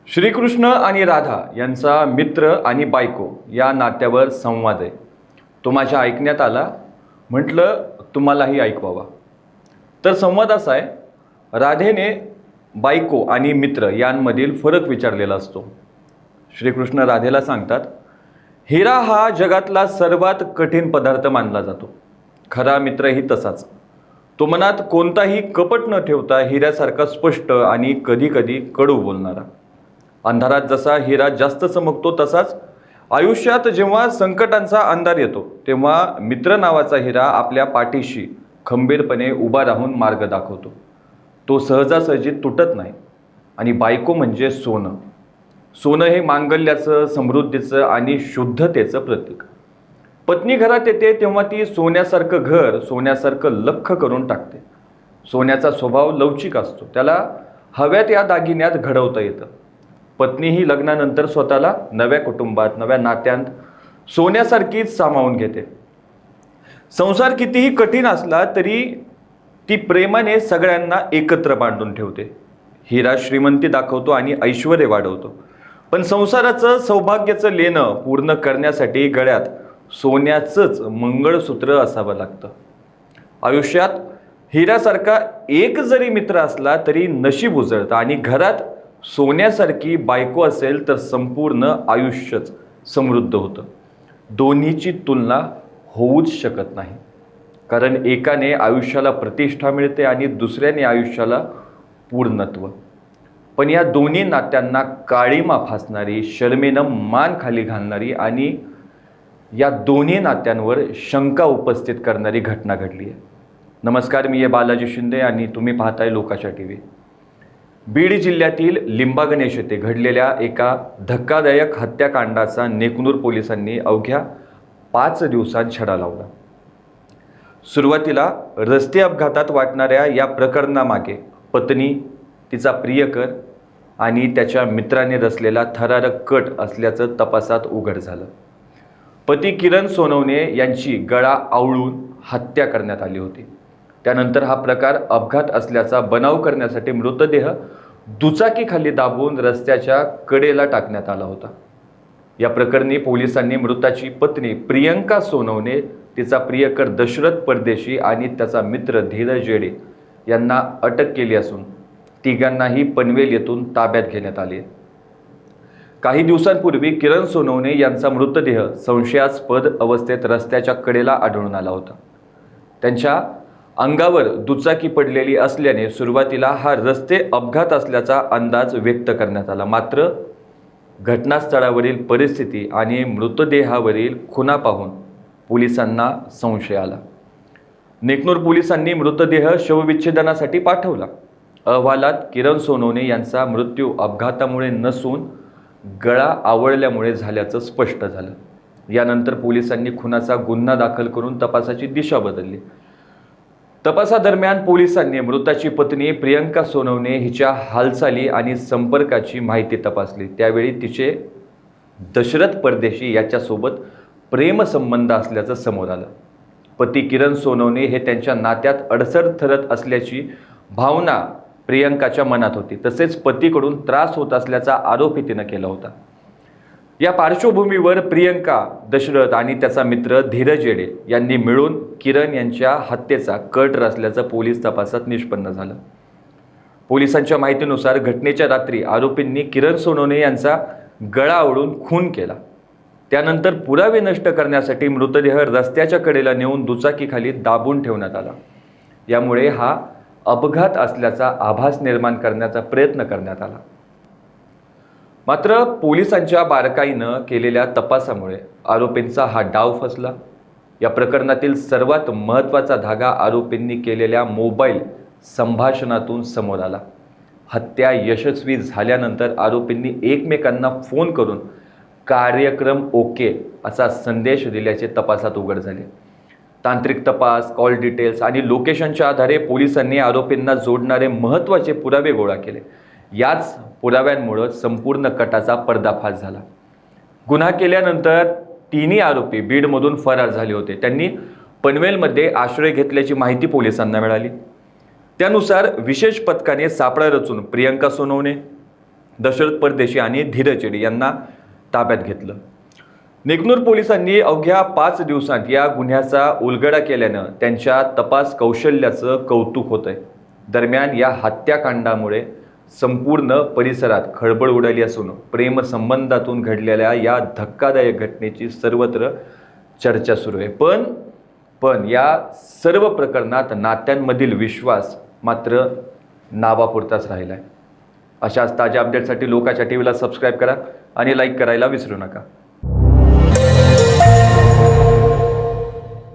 श्रीकृष्ण आणि राधा यांचा मित्र आणि बायको या नात्यावर संवाद आहे. तो माझ्या ऐकण्यात आला, म्हटलं तुम्हालाही ऐकवावा. तर संवाद असा आहे, राधेने बायको आणि मित्र यांमधील फरक विचारलेला असतो. श्रीकृष्ण राधेला सांगतात, हिरा हा जगातला सर्वात कठीण पदार्थ मानला जातो. खरा मित्रही तसाच. तो मनात कोणताही कपट न ठेवता हिऱ्यासारखा स्पष्ट आणि कधी कधी कडू बोलणारा. अंधारात जसा हिरा जास्त चमकतो, तसाच आयुष्यात जेव्हा संकटांचा अंधार येतो तेव्हा मित्र नावाचा हिरा आपल्या पाठीशी खंबीरपणे उभा राहून मार्ग दाखवतो. तो सहजासहजी तुटत नाही. आणि बायको म्हणजे सोनं. सोनं हे मांगल्याचं, समृद्धीचं आणि शुद्धतेचं प्रतीक. पत्नी घरात येते तेव्हा ती सोन्यासारखं घर, सोन्यासारखं लख्ख करून टाकते. सोन्याचा स्वभाव लवचिक असतो. त्याला हव्या त्या दागिन्यात घडवता येतं. पत्नी ही लग्नानंतर स्वतःला नव्या कुटुंबात, नव्या नात्यांत सोन्यासारखीच सामावून घेते. संसार कितीही कठीण असला तरी ती प्रेमाने सगळ्यांना एकत्र बांधून ठेवते. हिरा श्रीमंती दाखवतो आणि ऐश्वर्य वाढवतो, पण संसाराचं, सौभाग्याचं लेणं पूर्ण करण्यासाठी गळ्यात सोन्याचंच मंगळसूत्र असावं लागतं. आयुष्यात हिऱ्यासारखा एक जरी मित्र असला तरी नशीब उजळतं, आणि घरात सोन्यासारखी बायको असेल तर संपूर्ण आयुष्यच समृद्ध होतं. दोन्हीची तुलना होऊच शकत नाही, कारण एकाने आयुष्याला प्रतिष्ठा मिळते आणि दुसऱ्याने आयुष्याला पूर्णत्व. पण या दोन्ही नात्यांना काळीमा फासणारी, शर्मेनं मान खाली घालणारी आणि या दोन्ही नात्यांवर शंका उपस्थित करणारी घटना घडली आहे. नमस्कार, मी आहे बालाजी शिंदे आणि तुम्ही पाहताय लोकाच्या टीव्ही. बीड जिल्ह्यातील लिंबागणेश येथे घडलेल्या एका धक्कादायक हत्याकांडाचा नेकनूर पोलिसांनी अवघ्या 5 दिवसांत छडा लावला. सुरुवातीला रस्ते अपघातात वाटणाऱ्या या प्रकरणामागे पत्नी, तिचा प्रियकर आणि त्याच्या मित्राने रचलेला थरारक कट असल्याचं तपासात उघड झालं. पती किरण सोनवणे यांची गळा आवळून हत्या करण्यात आली होती. त्यानंतर हा प्रकार अपघात असल्याचा बनाव करण्यासाठी मृतदेह दुचाकीखाली दाबून रस्त्याच्या कडेला टाकण्यात आला होता. या प्रकरणी पोलिसांनी मृताची पत्नी प्रियंका सोनवणे, तिचा प्रियकर दशरथ परदेशी आणि त्याचा मित्र धीरज जेडे यांना अटक केली असून तिघांनाही पनवेल येथून ताब्यात घेण्यात आले. काही दिवसांपूर्वी किरण सोनवणे यांचा मृतदेह संशयास्पद अवस्थेत रस्त्याच्या कडेला आढळून आला होता. त्यांच्या अंगावर दुचाकी पडलेली असल्याने सुरुवातीला हा रस्ते अपघात असल्याचा अंदाज व्यक्त करण्यात आला. मात्र घटनास्थळावरील परिस्थिती आणि मृतदेहावरील खुणा पाहून पोलिसांना संशय आला. नेकनूर पोलिसांनी मृतदेह शवविच्छेदनासाठी पाठवला. अहवालात किरण सोनवणे यांचा मृत्यू अपघातामुळे नसून गळा आवळल्यामुळे झाल्याचं स्पष्ट झालं. यानंतर पोलिसांनी खुनाचा गुन्हा दाखल करून तपासाची दिशा बदलली. तपासादरम्यान पोलिसांनी मृताची पत्नी प्रियंका सोनवणे हिच्या हालचाली आणि संपर्काची माहिती तपासली. त्यावेळी तिचे दशरथ परदेशी याच्यासोबत प्रेमसंबंध असल्याचं समोर आलं. पती किरण सोनवणे हे त्यांच्या नात्यात अडसर ठरत असल्याची भावना प्रियंकाच्या मनात होती. तसेच पतीकडून त्रास होत असल्याचा आरोपही तिनं केला होता. या पार्श्वभूमीवर प्रियंका, दशरथ आणि त्याचा मित्र धीरज जेडे यांनी मिळून किरण यांच्या हत्येचा कट रचल्याचं पोलीस तपासात निष्पन्न झालं. पोलिसांच्या माहितीनुसार घटनेच्या रात्री आरोपींनी किरण सोनवणे यांचा गळा आवळून खून केला. त्यानंतर पुरावे नष्ट करण्यासाठी मृतदेह रस्त्याच्या कडेला नेऊन दुचाकीखाली दाबून ठेवण्यात आला. यामुळे हा अपघात असल्याचा आभास निर्माण करण्याचा प्रयत्न करण्यात आला. मात्र पोलिसांच्या बारकाईनं केलेल्या तपासामुळे आरोपींचा हा डाव फसला. या प्रकरणातील सर्वात महत्त्वाचा धागा आरोपींनी केलेल्या मोबाईल संभाषणातून समोर आला. हत्या यशस्वी झाल्यानंतर आरोपींनी एकमेकांना फोन करून कार्यक्रम ओके असा संदेश दिल्याचे तपासात उघड झाले. तांत्रिक तपास, कॉल डिटेल्स आणि लोकेशनच्या आधारे पोलिसांनी आरोपींना जोडणारे महत्त्वाचे पुरावे गोळा केले. याच पुराव्यांमुळे संपूर्ण कटाचा पर्दाफाश झाला. गुन्हा केल्यानंतर तिन्ही आरोपी बीडमधून फरार झाले होते. त्यांनी पनवेलमध्ये आश्रय घेतल्याची माहिती पोलिसांना मिळाली. त्यानुसार विशेष पथकाने सापळा रचून प्रियंका सोनवणे, दशरथ परदेशी आणि धीरज येडे यांना ताब्यात घेतलं. निगनूर पोलिसांनी अवघ्या 5 दिवसांत या गुन्ह्याचा उलगडा केल्यानं त्यांच्या तपास कौशल्याचं कौतुक होतंय. दरम्यान या हत्याकांडामुळे संपूर्ण परिसरात खळबळ उडाली असून प्रेमसंबंधातून घडलेल्या या धक्कादायक घटनेची सर्वत्र चर्चा सुरू आहे. पण या सर्व प्रकरणात नात्यांमधील विश्वास मात्र नावापुरताच राहिला आहे. अशाच ताज्या अपडेटसाठी लोकाच्या टीव्हीला सबस्क्राईब करा आणि लाईक करायला विसरू नका.